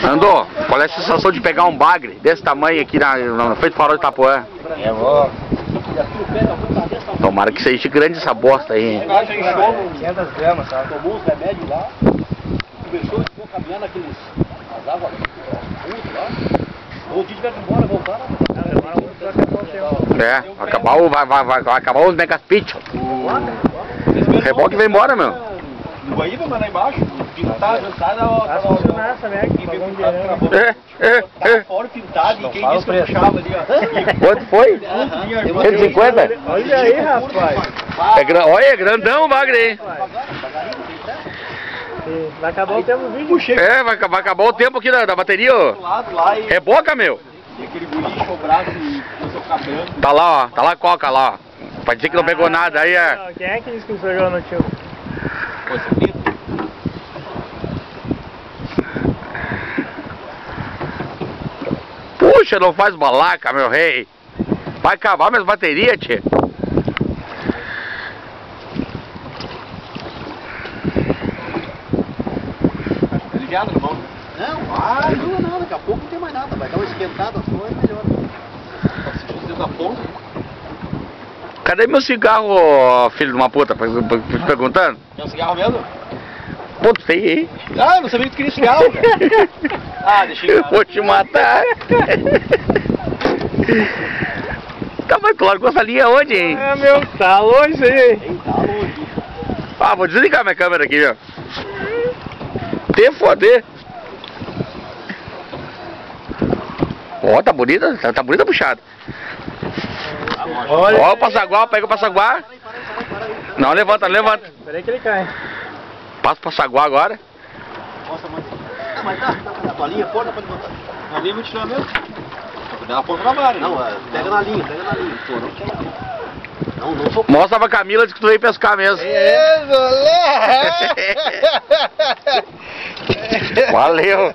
Nando, qual é a sensação de pegar um bagre desse tamanho aqui na frente do farol de Itapuã? É louco. Tomara que seja grande essa bosta aí, hein? 500 gramas, sabe? Tomou uns remédios lá, começou, ficou caminhando as águas lá. O dia tiver que ir embora, voltar. Vai acabar os megapixels. O reboque vai embora, meu. No Guaíba, mas lá embaixo, pintado, Vai funcionar essa merda, fora pintado, e quem disse que eu puxava ali, ó. Quanto foi? 150? Olha aí, rapaz. Olha, é grandão o bagre aí. Vai acabar o tempo do vídeo. Vai acabar o tempo aqui da bateria, ó. Reboca, meu. E aquele guri chobrado e começou a ficar branco. Tá lá, ó. Tá lá a coca lá, ó. Pode dizer que não pegou nada aí, é. Quem é que disse que pegou no tio? Puxa, não faz balaca, meu rei. Vai acabar minhas baterias, tchê. Tá ligado, irmão? Não, daqui a pouco não tem mais nada. Vai dar uma esquentada só e melhor. Tá sentindo o dedo da ponta? Cadê meu cigarro, filho de uma puta? Perguntando? Quer um cigarro mesmo? Pô, tu tem aí. Ah, eu não sabia que tu queria cigarro, cara. Deixa eu ir. Vou te matar. Tá, mas tu largou essa linha onde, hein? Meu, tá longe aí. Tá longe. Vou desligar minha câmera aqui, ó. Te foder. Ó, tá bonita, tá bonita puxada. Ó, o passaguá, pega o passaguá. Não, levanta. Peraí que ele cai. Passa o passaguá agora. Nossa, mas tá. A tua linha, pô, dá pra levantar. Na linha vou tirar mesmo. Dá uma ponta na vara. Não, pega na linha. Pô, não quer. Não sou. Mostra pra Camila que tu veio pescar mesmo. Valeu.